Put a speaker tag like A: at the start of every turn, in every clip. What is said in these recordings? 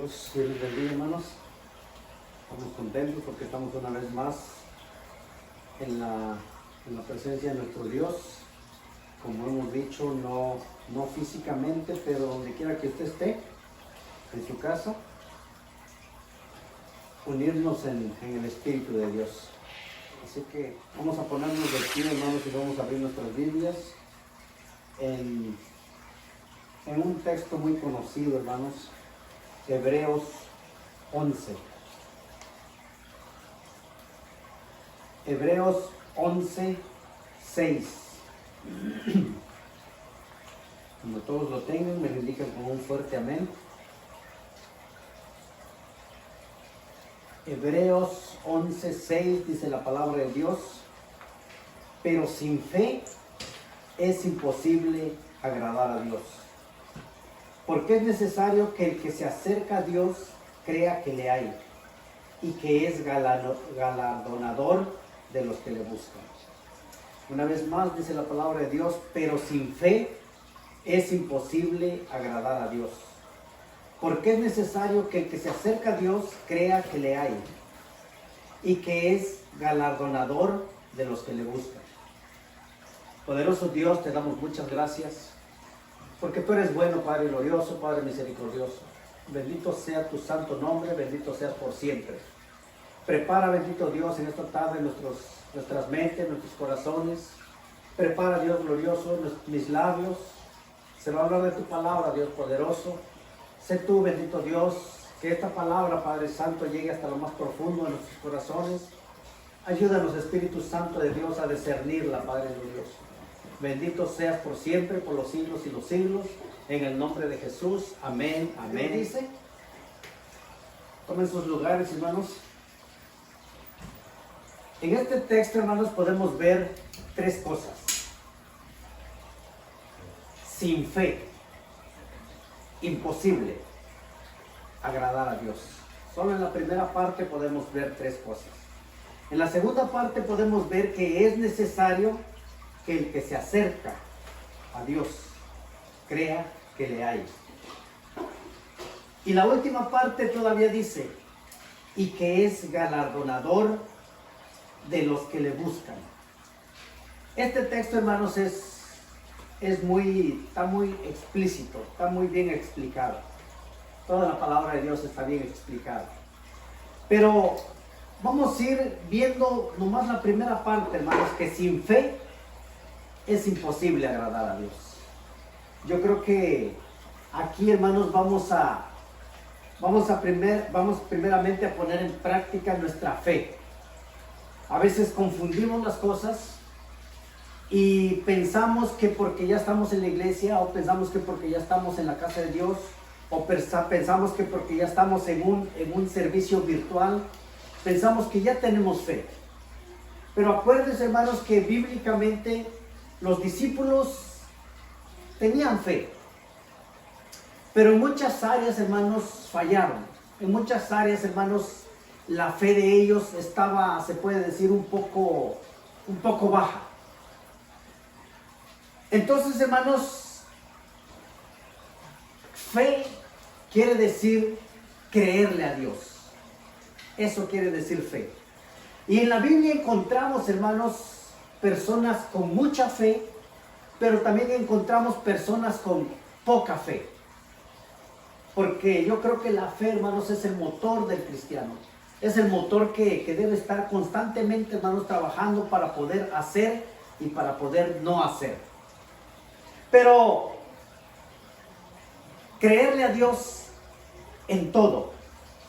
A: Dios les bendiga, hermanos. Estamos contentos porque estamos una vez más en la presencia de nuestro Dios. Como hemos dicho, no físicamente, pero donde quiera que usted esté, en su casa, unirnos en el Espíritu de Dios. Así que vamos a ponernos de pie, hermanos, y vamos a abrir nuestras Biblias en un texto muy conocido, hermanos, Hebreos 11. Hebreos 11, 6. Cuando todos lo tengan, me lo indican con un fuerte amén. Hebreos 11, 6 dice la palabra de Dios: pero sin fe es imposible agradar a Dios, porque es necesario que el que se acerca a Dios crea que le hay y que es galardonador de los que le buscan. Una vez más dice la palabra de Dios: pero sin fe es imposible agradar a Dios, porque es necesario que el que se acerca a Dios crea que le hay y que es galardonador de los que le buscan. Poderoso Dios, te damos muchas gracias, porque tú eres bueno, Padre glorioso, Padre misericordioso. Bendito sea tu santo nombre, bendito seas por siempre. Prepara, bendito Dios, en esta tarde nuestras mentes, nuestros corazones. Prepara, Dios glorioso, mis labios. Se va a hablar de tu palabra, Dios poderoso. Sé tú, bendito Dios, que esta palabra, Padre Santo, llegue hasta lo más profundo de nuestros corazones. Ayúdanos, Espíritu Santo de Dios, a discernirla, Padre glorioso. Bendito seas por siempre, por los siglos y los siglos. En el nombre de Jesús. Amén. Amén. Dice. Tomen sus lugares, hermanos. En este texto, hermanos, podemos ver tres cosas. Sin fe, imposible agradar a Dios. Solo en la primera parte podemos ver tres cosas. En la segunda parte podemos ver que es necesario que el que se acerca a Dios crea que le hay. Y la última parte todavía dice: y que es galardonador de los que le buscan. Este texto, hermanos, está muy explícito, está muy bien explicado. Toda la palabra de Dios está bien explicada. Pero vamos a ir viendo nomás la primera parte, hermanos, que sin fe es imposible agradar a Dios. Yo creo que aquí, hermanos, vamos primeramente a poner en práctica nuestra fe. A veces confundimos las cosas y pensamos que porque ya estamos en la iglesia, o pensamos que porque ya estamos en la casa de Dios, o pensamos que porque ya estamos en un servicio virtual, pensamos que ya tenemos fe. Pero acuérdense, hermanos, que bíblicamente los discípulos tenían fe, pero en muchas áreas, hermanos, fallaron. En muchas áreas, hermanos, la fe de ellos estaba, se puede decir, un poco baja. Entonces, hermanos, fe quiere decir creerle a Dios. Eso quiere decir fe. Y en la Biblia encontramos, hermanos, personas con mucha fe, pero también encontramos personas con poca fe. Porque yo creo que la fe, hermanos, es el motor del cristiano. Es el motor que debe estar constantemente, hermanos, trabajando para poder hacer y para poder no hacer. Pero creerle a Dios en todo,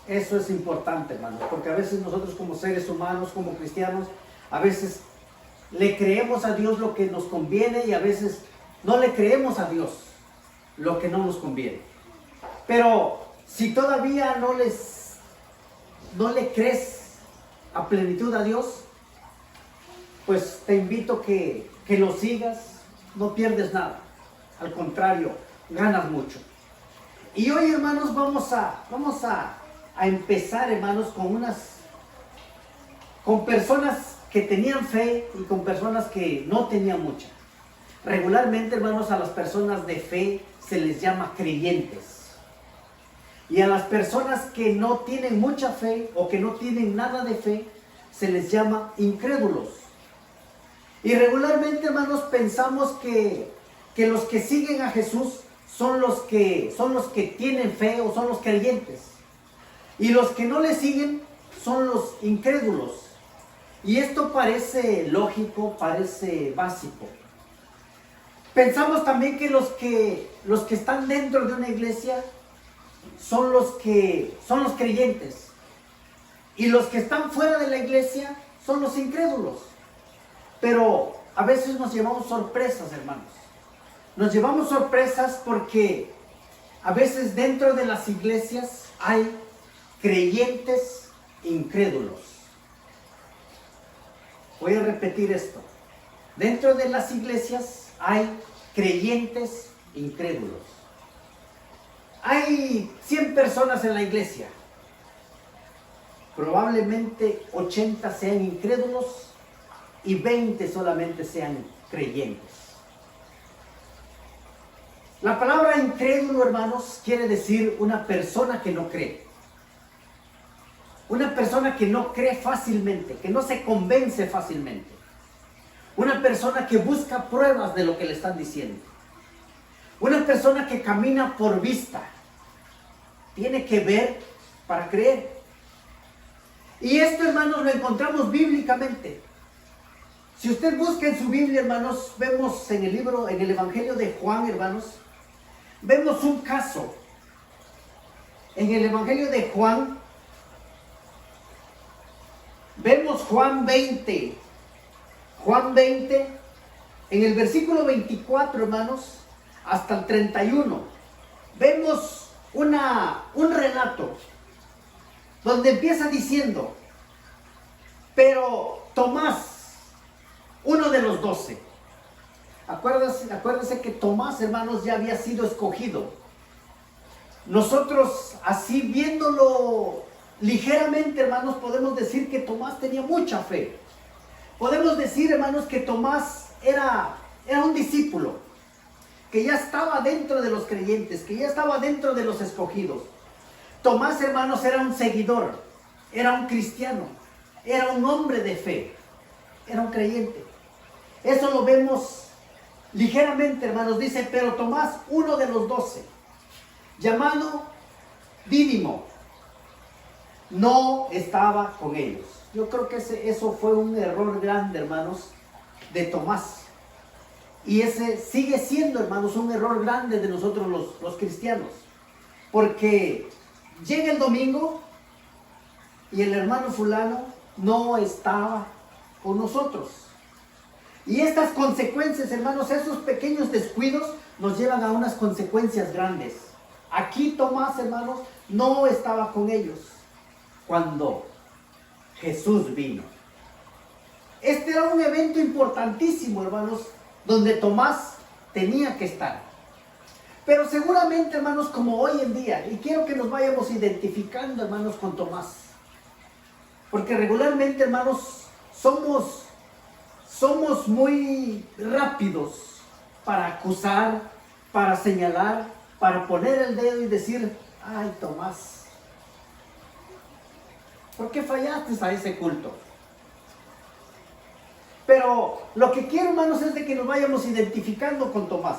A: eso es importante, hermanos, porque a veces nosotros como seres humanos, como cristianos, a veces le creemos a Dios lo que nos conviene y a veces no le creemos a Dios lo que no nos conviene. Pero si todavía no le crees a plenitud a Dios, pues te invito que lo sigas, no pierdes nada. Al contrario, ganas mucho. Y hoy, hermanos, vamos a empezar, hermanos, con personas que tenían fe y con personas que no tenían mucha. Regularmente, hermanos, a las personas de fe se les llama creyentes. Y a las personas que no tienen mucha fe o que no tienen nada de fe, se les llama incrédulos. Y regularmente, hermanos, pensamos que los que siguen a Jesús son los que tienen fe o son los creyentes. Y los que no le siguen son los incrédulos. Y esto parece lógico, parece básico. Pensamos también que los que están dentro de una iglesia son los creyentes. Y los que están fuera de la iglesia son los incrédulos. Pero a veces nos llevamos sorpresas, hermanos. Nos llevamos sorpresas porque a veces dentro de las iglesias hay creyentes incrédulos. Voy a repetir esto. Dentro de las iglesias hay creyentes incrédulos. Hay 100 personas en la iglesia. Probablemente 80 sean incrédulos y 20 solamente sean creyentes. La palabra incrédulo, hermanos, quiere decir una persona que no cree. Una persona que no cree fácilmente, que no se convence fácilmente. Una persona que busca pruebas de lo que le están diciendo. Una persona que camina por vista. Tiene que ver para creer. Y esto, hermanos, lo encontramos bíblicamente. Si usted busca en su Biblia, hermanos, vemos en el Evangelio de Juan, hermanos, vemos un caso. En el Evangelio de Juan, vemos Juan 20. Juan 20, en el versículo 24, hermanos, hasta el 31. Vemos un relato donde empieza diciendo, pero Tomás, uno de los 12. Acuérdense que Tomás, hermanos, ya había sido escogido. Nosotros, así viéndolo ligeramente, hermanos, podemos decir que Tomás tenía mucha fe. Podemos decir, hermanos, que Tomás era un discípulo, que ya estaba dentro de los creyentes, que ya estaba dentro de los escogidos. Tomás, hermanos, era un seguidor, era un cristiano, era un hombre de fe, era un creyente. Eso lo vemos ligeramente, hermanos. Dice, pero Tomás, uno de los 12, llamado Dídimo, no estaba con ellos. Yo creo que eso fue un error grande, hermanos, de Tomás. Y ese sigue siendo, hermanos, un error grande de nosotros los cristianos. Porque llega el domingo y el hermano fulano no estaba con nosotros. Y estas consecuencias, hermanos, esos pequeños descuidos nos llevan a unas consecuencias grandes. Aquí Tomás, hermanos, no estaba con ellos cuando Jesús vino. Este era un evento importantísimo, hermanos, donde Tomás tenía que estar. Pero seguramente, hermanos, como hoy en día, y quiero que nos vayamos identificando, hermanos, con Tomás. Porque regularmente, hermanos, somos muy rápidos para acusar, para señalar, para poner el dedo y decir, ay, Tomás, ¿por qué fallaste a ese culto? Pero lo que quiero, hermanos, es de que nos vayamos identificando con Tomás.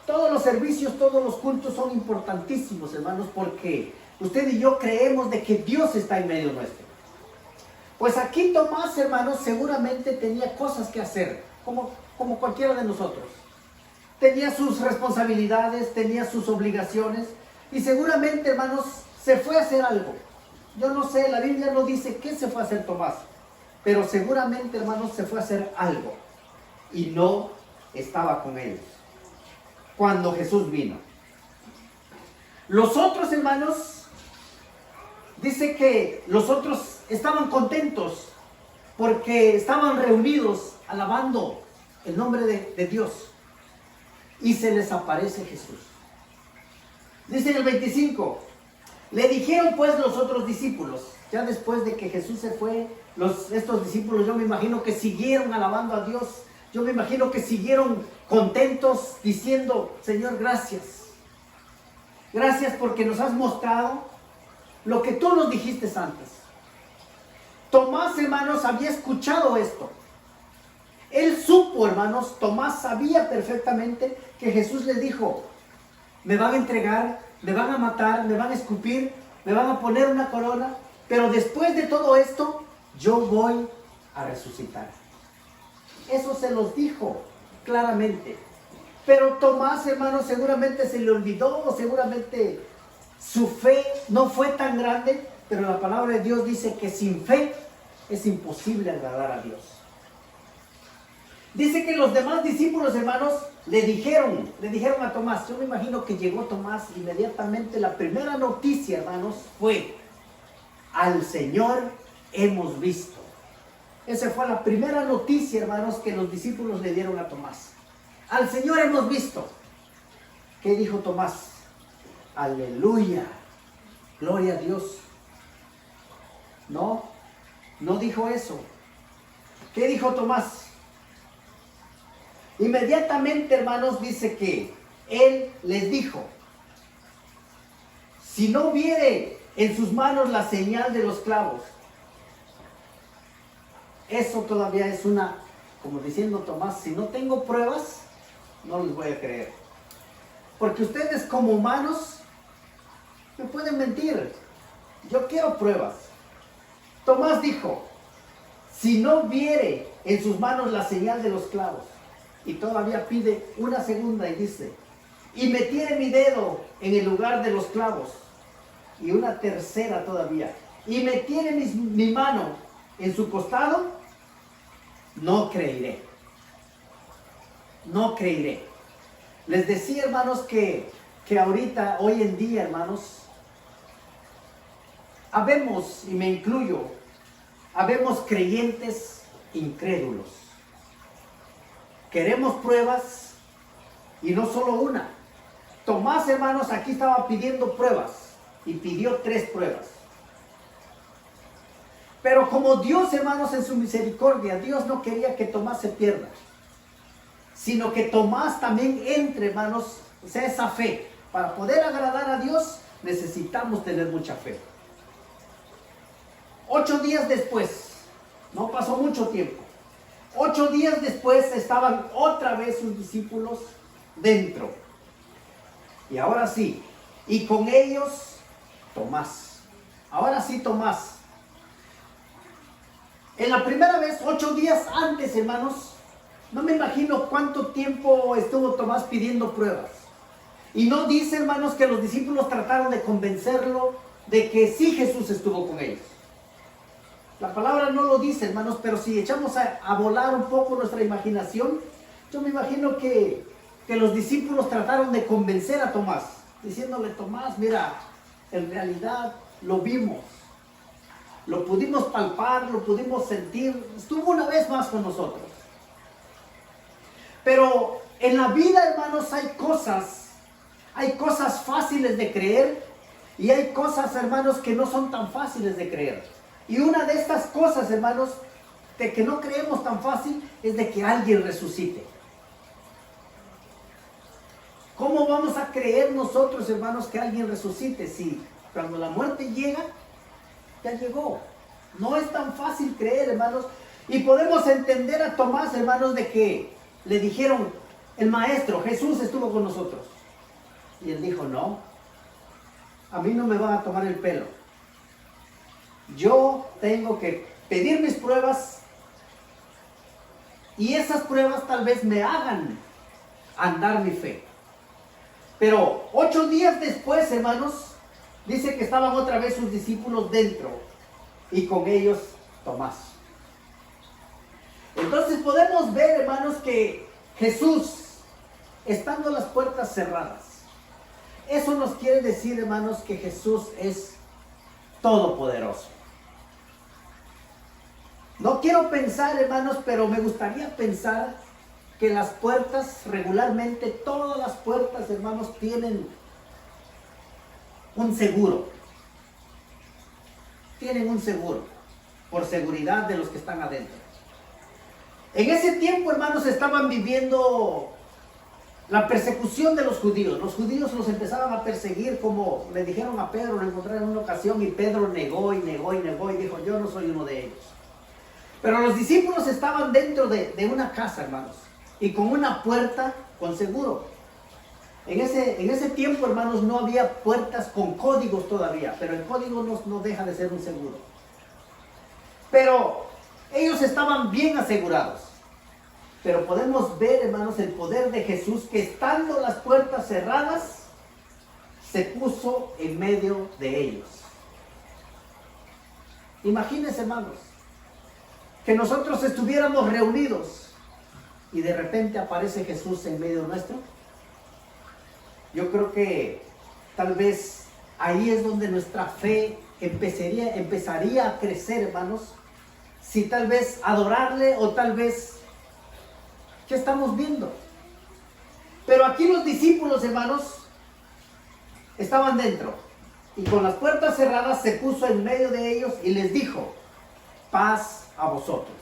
A: Todos los servicios, todos los cultos son importantísimos, hermanos, porque usted y yo creemos de que Dios está en medio nuestro. Pues aquí Tomás, hermanos, seguramente tenía cosas que hacer, como cualquiera de nosotros. Tenía sus responsabilidades, tenía sus obligaciones, y seguramente, hermanos, se fue a hacer algo. Yo no sé, la Biblia no dice qué se fue a hacer Tomás, pero seguramente, hermanos, se fue a hacer algo y no estaba con ellos cuando Jesús vino. Los otros, hermanos, dice que los otros estaban contentos porque estaban reunidos alabando el nombre de Dios y se les aparece Jesús. Dice en el 25, le dijeron pues los otros discípulos, ya después de que Jesús se fue, estos discípulos, yo me imagino que siguieron alabando a Dios, yo me imagino que siguieron contentos diciendo, Señor, gracias. Gracias porque nos has mostrado lo que tú nos dijiste antes. Tomás, hermanos, había escuchado esto. Él supo, hermanos, Tomás sabía perfectamente que Jesús le dijo, me van a entregar, me van a matar, me van a escupir, me van a poner una corona, pero después de todo esto, yo voy a resucitar. Eso se los dijo claramente. Pero Tomás, hermanos, seguramente se le olvidó, seguramente su fe no fue tan grande, pero la palabra de Dios dice que sin fe es imposible agradar a Dios. Dice que los demás discípulos, hermanos, le dijeron a Tomás, yo me imagino que llegó Tomás inmediatamente, la primera noticia, hermanos, fue, al Señor hemos visto. Esa fue la primera noticia, hermanos, que los discípulos le dieron a Tomás. Al Señor hemos visto. ¿Qué dijo Tomás? Aleluya, gloria a Dios. No dijo eso. ¿Qué dijo Tomás? Inmediatamente, hermanos, dice que él les dijo, si no viere en sus manos la señal de los clavos, eso todavía es una, como diciendo Tomás, si no tengo pruebas, no les voy a creer. Porque ustedes como humanos me pueden mentir. Yo quiero pruebas. Tomás dijo, si no viere en sus manos la señal de los clavos, y todavía pide una segunda y dice, y metiere mi dedo en el lugar de los clavos, y una tercera todavía, y metiere mi mano en su costado, no creeré. No creeré. Les decía, hermanos, que ahorita, hoy en día, hermanos, habemos, y me incluyo, habemos creyentes incrédulos. Queremos pruebas, y no solo una. Tomás, hermanos, aquí estaba pidiendo pruebas, y pidió 3 pruebas. Pero como Dios, hermanos, en su misericordia, Dios no quería que Tomás se pierda, sino que Tomás también entre, hermanos, o sea, esa fe. Para poder agradar a Dios, necesitamos tener mucha fe. 8 días después, no pasó mucho tiempo, 8 días después estaban otra vez sus discípulos dentro. Y ahora sí, y con ellos Tomás. Ahora sí, Tomás. En la primera vez, 8 días antes, hermanos, no me imagino cuánto tiempo estuvo Tomás pidiendo pruebas. Y no dice, hermanos, que los discípulos trataron de convencerlo de que sí Jesús estuvo con ellos. La palabra no lo dice, hermanos, pero si echamos a volar un poco nuestra imaginación, yo me imagino que los discípulos trataron de convencer a Tomás, diciéndole, Tomás, mira, en realidad lo vimos. Lo pudimos palpar, lo pudimos sentir. Estuvo una vez más con nosotros. Pero en la vida, hermanos, hay cosas fáciles de creer y hay cosas, hermanos, que no son tan fáciles de creer. Y una de estas cosas, hermanos, de que no creemos tan fácil es de que alguien resucite. ¿Cómo vamos a creer nosotros, hermanos, que alguien resucite si cuando la muerte llega, ya llegó? No es tan fácil creer, hermanos. Y podemos entender a Tomás, hermanos, de que le dijeron, el maestro, Jesús estuvo con nosotros. Y él dijo, no, a mí no me van a tomar el pelo. Yo tengo que pedir mis pruebas y esas pruebas tal vez me hagan andar mi fe. Pero 8 días después, hermanos, dice que estaban otra vez sus discípulos dentro y con ellos Tomás. Entonces podemos ver, hermanos, que Jesús, estando las puertas cerradas, eso nos quiere decir, hermanos, que Jesús es todopoderoso. No quiero pensar, hermanos, pero me gustaría pensar que las puertas, regularmente todas las puertas, hermanos, tienen un seguro. Tienen un seguro, por seguridad de los que están adentro. En ese tiempo, hermanos, estaban viviendo la persecución de los judíos. Los judíos los empezaban a perseguir, como le dijeron a Pedro, lo encontraron en una ocasión y Pedro negó y negó y negó y dijo, yo no soy uno de ellos. Pero los discípulos estaban dentro de una casa, hermanos, y con una puerta con seguro. En ese tiempo, hermanos, no había puertas con códigos todavía, pero el código no deja de ser un seguro. Pero ellos estaban bien asegurados. Pero podemos ver, hermanos, el poder de Jesús, que estando las puertas cerradas, se puso en medio de ellos. Imagínense, hermanos, que nosotros estuviéramos reunidos y de repente aparece Jesús en medio nuestro. Yo creo que tal vez ahí es donde nuestra fe empezaría a crecer, hermanos. Si tal vez adorarle o tal vez, ¿qué estamos viendo? Pero aquí los discípulos, hermanos, estaban dentro. Y con las puertas cerradas se puso en medio de ellos y les dijo, paz a vosotros.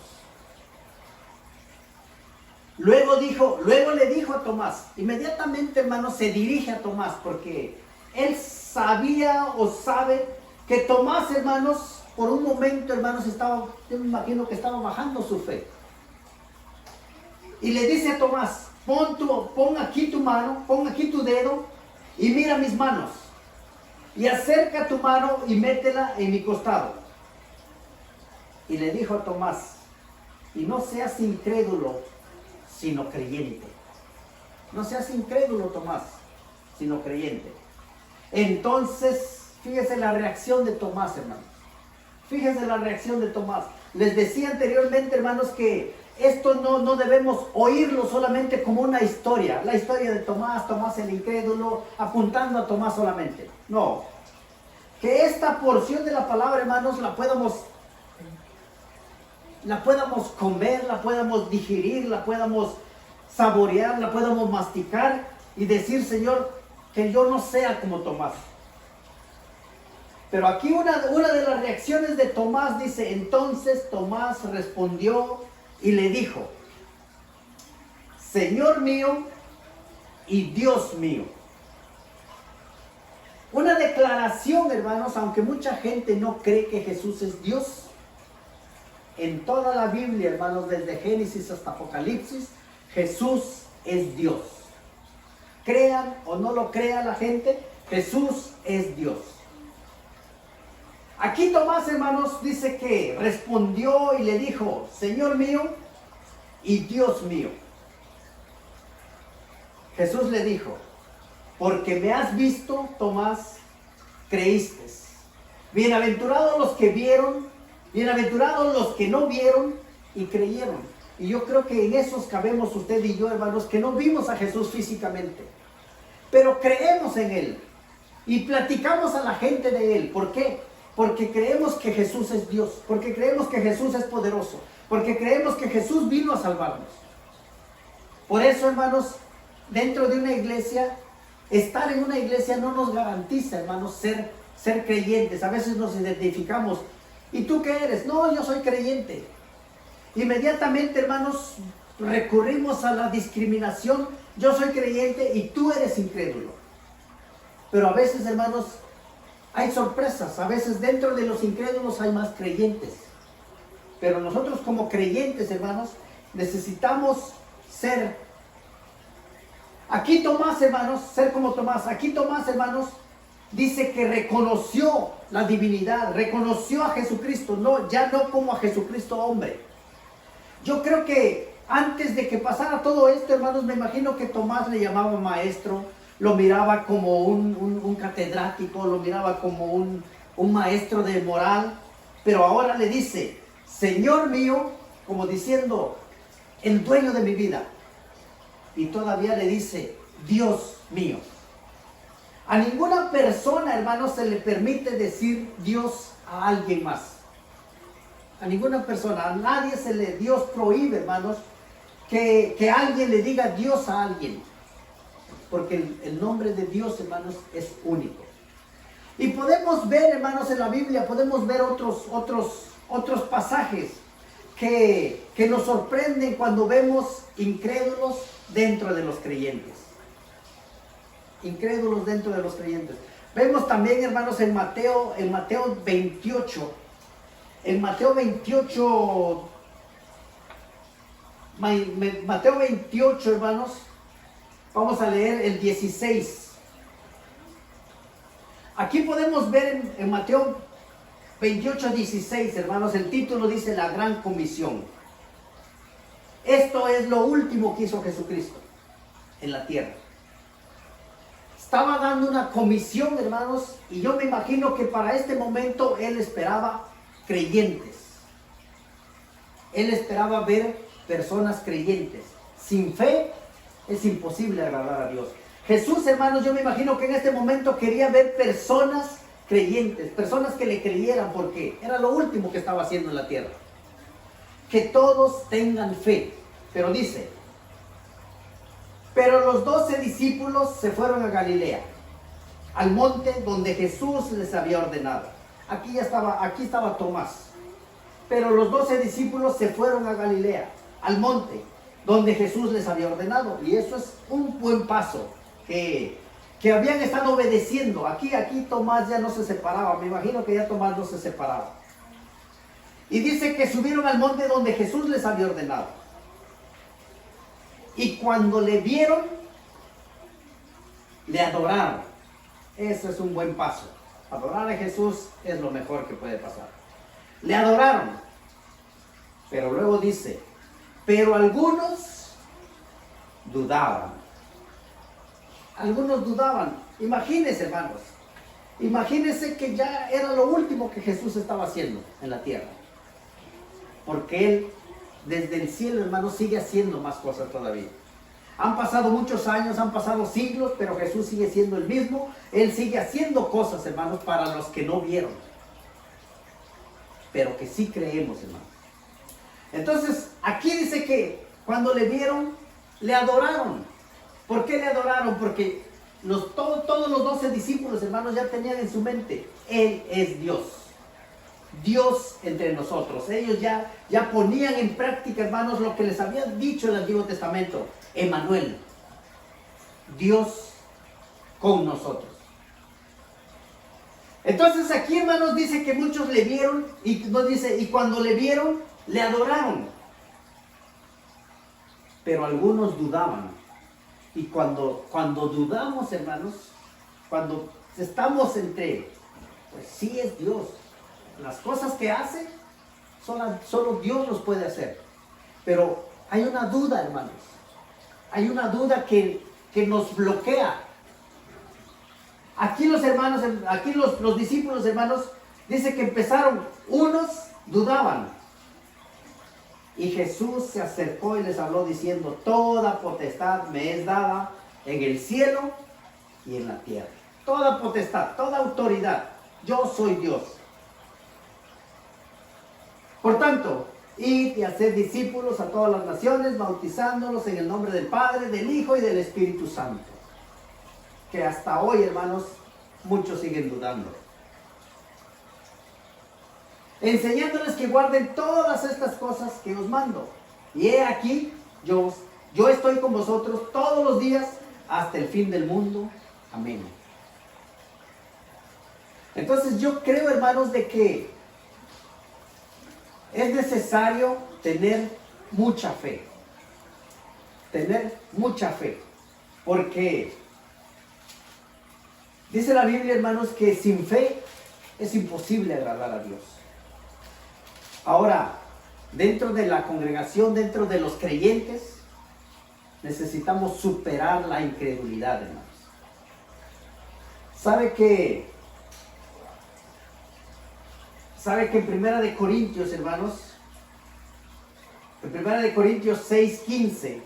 A: Luego le dijo a Tomás, inmediatamente, hermanos, se dirige a Tomás, porque él sabía o sabe que Tomás, hermanos, por un momento, hermanos, yo me imagino que estaba bajando su fe. Y le dice a Tomás, pon aquí tu mano, pon aquí tu dedo y mira mis manos. Y acerca tu mano y métela en mi costado. Y le dijo a Tomás, y no seas incrédulo, sino creyente. No seas incrédulo, Tomás, sino creyente. Entonces, fíjese la reacción de Tomás, hermanos. Fíjense la reacción de Tomás. Les decía anteriormente, hermanos, que esto no debemos oírlo solamente como una historia. La historia de Tomás el incrédulo, apuntando a Tomás solamente. No. Que esta porción de la palabra, hermanos, la podamos comer, la podamos digerir, la podamos saborear, la podamos masticar y decir, Señor, que yo no sea como Tomás. Pero aquí una de las reacciones de Tomás dice, entonces Tomás respondió y le dijo, Señor mío y Dios mío. Una declaración, hermanos, aunque mucha gente no cree que Jesús es Dios, en toda la Biblia, hermanos, desde Génesis hasta Apocalipsis, Jesús es Dios. Crean o no lo crea la gente, Jesús es Dios. Aquí Tomás, hermanos, dice que respondió y le dijo, Señor mío y Dios mío. Jesús le dijo, porque me has visto, Tomás, creíste. Bienaventurados los que vieron, bienaventurados los que no vieron y creyeron. Y yo creo que en esos cabemos usted y yo, hermanos, que no vimos a Jesús físicamente, pero creemos en Él y platicamos a la gente de Él. ¿Por qué? Porque creemos que Jesús es Dios, porque creemos que Jesús es poderoso, porque creemos que Jesús vino a salvarnos. Por eso, hermanos, dentro de una iglesia, estar en una iglesia no nos garantiza, hermanos, ser creyentes. A veces nos identificamos. ¿Y tú qué eres? No, yo soy creyente. Inmediatamente, hermanos, recurrimos a la discriminación. Yo soy creyente y tú eres incrédulo. Pero a veces, hermanos, hay sorpresas. A veces dentro de los incrédulos hay más creyentes. Pero nosotros como creyentes, hermanos, necesitamos ser. Aquí Tomás, hermanos, ser como Tomás. Aquí Tomás, hermanos, dice que reconoció la divinidad, reconoció a Jesucristo, ya no como a Jesucristo hombre. Yo creo que antes de que pasara todo esto, hermanos, me imagino que Tomás le llamaba maestro, lo miraba como un catedrático, lo miraba como un maestro de moral, pero ahora le dice, Señor mío, como diciendo, el dueño de mi vida. Y todavía le dice, Dios mío. A ninguna persona, hermanos, se le permite decir Dios a alguien más. A ninguna persona, a nadie Dios prohíbe, hermanos, que alguien le diga Dios a alguien. Porque el nombre de Dios, hermanos, es único. Y podemos ver, hermanos, en la Biblia, podemos ver otros pasajes que nos sorprenden cuando vemos incrédulos dentro de los creyentes. incrédulos dentro de los creyentes. Vemos también, hermanos, en Mateo 28. En Mateo 28, Mateo 28, hermanos, vamos a leer el 16. Aquí podemos ver en Mateo 28, 16, hermanos, el título dice la gran comisión. Esto es lo último que hizo Jesucristo en la tierra. Estaba dando una comisión, hermanos, y yo me imagino que para este momento Él esperaba creyentes. Él esperaba ver personas creyentes. Sin fe es imposible agradar a Dios. Jesús, hermanos, yo me imagino que en este momento quería ver personas creyentes, personas que le creyeran, porque era lo último que estaba haciendo en la tierra. Que todos tengan fe. Pero dice, pero los 12 discípulos se fueron a Galilea, al monte donde Jesús les había ordenado. Aquí estaba Tomás. Pero los 12 discípulos se fueron a Galilea, al monte donde Jesús les había ordenado. Y eso es un buen paso que habían estado obedeciendo. Aquí Tomás ya no se separaba. Me imagino que ya Tomás no se separaba. Y dice que subieron al monte donde Jesús les había ordenado. Y cuando le vieron, le adoraron. Eso es un buen paso. Adorar a Jesús es lo mejor que puede pasar. Le adoraron. Pero luego dice, pero algunos dudaban. Algunos dudaban. Imagínense, hermanos. Imagínense que ya era lo último que Jesús estaba haciendo en la tierra. Porque Él, desde el cielo, hermanos, sigue haciendo más cosas todavía. Han pasado muchos años, han pasado siglos, pero Jesús sigue siendo el mismo. Él sigue haciendo cosas, hermanos, para los que no vieron, pero que sí creemos, hermanos. Entonces, aquí dice que cuando le vieron, le adoraron. ¿Por qué le adoraron? Porque todos los 12 discípulos, hermanos, ya tenían en su mente, Él es Dios. Dios entre nosotros. Ellos ya ponían en práctica, hermanos, lo que les había dicho el Antiguo Testamento. Emmanuel, Dios con nosotros. Entonces aquí, hermanos, dice que muchos le vieron y nos dice, y cuando le vieron, le adoraron. Pero algunos dudaban. Y cuando dudamos, hermanos, cuando estamos entre, pues sí es Dios. Las cosas que hace, solo Dios los puede hacer. Pero hay una duda, hermanos. Hay una duda que nos bloquea. Aquí los hermanos, aquí los discípulos, hermanos, dice que empezaron, unos dudaban. Y Jesús se acercó y les habló diciendo, toda potestad me es dada en el cielo y en la tierra. Toda potestad, toda autoridad. Yo soy Dios. Por tanto, id y haced discípulos a todas las naciones, bautizándolos en el nombre del Padre, del Hijo y del Espíritu Santo. Que hasta hoy, hermanos, muchos siguen dudando. Enseñándoles que guarden todas estas cosas que os mando. Y he aquí, yo estoy con vosotros todos los días hasta el fin del mundo. Amén. Entonces yo creo, hermanos, de que es necesario tener mucha fe. Tener mucha fe. Porque dice la Biblia, hermanos, que sin fe es imposible agradar a Dios. Ahora, dentro de la congregación, dentro de los creyentes, necesitamos superar la incredulidad, hermanos. ¿Sabe que en Primera de Corintios, hermanos, en Primera de Corintios 6:15,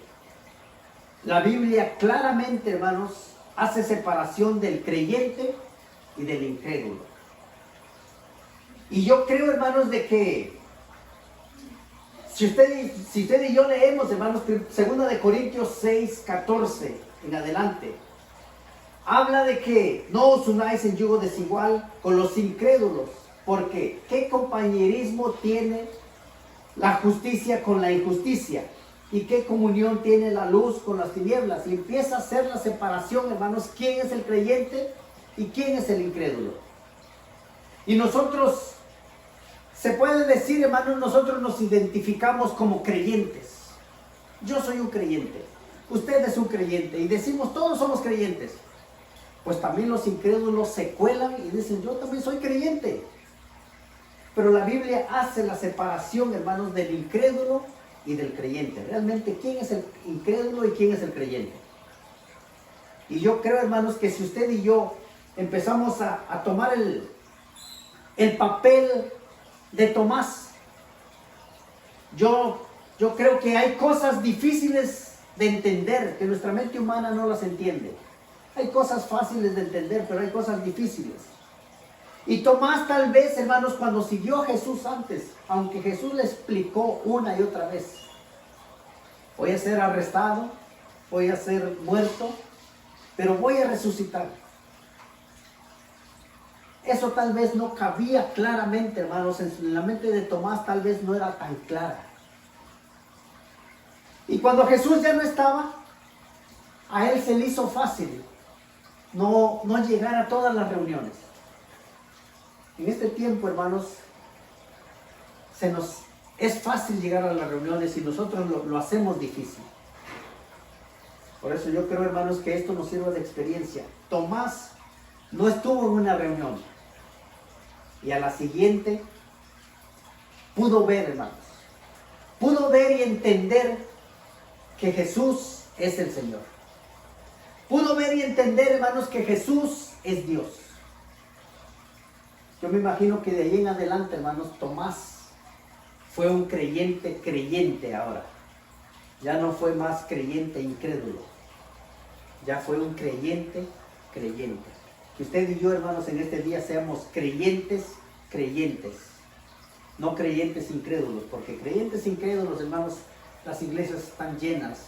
A: la Biblia claramente, hermanos, hace separación del creyente y del incrédulo? Y yo creo, hermanos, de que si usted y yo leemos, hermanos, 2 de Corintios 6:14 en adelante, habla de que no os unáis en yugo desigual con los incrédulos, porque ¿qué compañerismo tiene la justicia con la injusticia? ¿Y qué comunión tiene la luz con las tinieblas? Y empieza a hacer la separación, hermanos, quién es el creyente y quién es el incrédulo. Y nosotros, se puede decir, hermanos, nosotros nos identificamos como creyentes. Yo soy un creyente, usted es un creyente, y decimos, todos somos creyentes. Pues también los incrédulos se cuelan y dicen, yo también soy creyente. Pero la Biblia hace la separación, hermanos, del incrédulo y del creyente. Realmente, ¿quién es el incrédulo y quién es el creyente? Y yo creo, hermanos, que si usted y yo empezamos a tomar el papel de Tomás, yo creo que hay cosas difíciles de entender, que nuestra mente humana no las entiende. Hay cosas fáciles de entender, pero hay cosas difíciles. Y Tomás tal vez, hermanos, cuando siguió a Jesús antes, aunque Jesús le explicó una y otra vez, voy a ser arrestado, voy a ser muerto, pero voy a resucitar. Eso tal vez no cabía claramente, hermanos, en la mente de Tomás tal vez no era tan clara. Y cuando Jesús ya no estaba, a él se le hizo fácil no llegar a todas las reuniones. En este tiempo, hermanos, es fácil llegar a las reuniones y nosotros lo hacemos difícil. Por eso yo creo, hermanos, que esto nos sirve de experiencia. Tomás no estuvo en una reunión y a la siguiente pudo ver, hermanos, pudo ver y entender que Jesús es el Señor. Pudo ver y entender, hermanos, que Jesús es Dios. Yo me imagino que de ahí en adelante, hermanos, Tomás fue un creyente ahora. Ya no fue más creyente incrédulo. Ya fue un creyente. Que usted y yo, hermanos, en este día seamos creyentes. No creyentes incrédulos, porque creyentes incrédulos, hermanos, las iglesias están llenas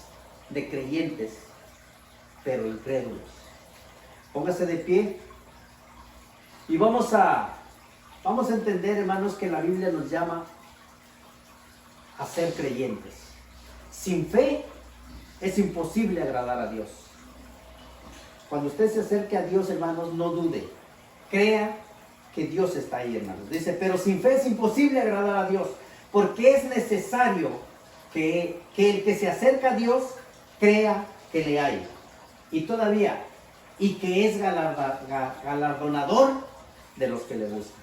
A: de creyentes, pero incrédulos. Póngase de pie y vamos a entender, hermanos, que la Biblia nos llama a ser creyentes. Sin fe es imposible agradar a Dios. Cuando usted se acerque a Dios, hermanos, no dude. Crea que Dios está ahí, hermanos. Dice, pero sin fe es imposible agradar a Dios, porque es necesario que el que se acerca a Dios crea que le hay. Y todavía, y que es galardonador de los que le buscan.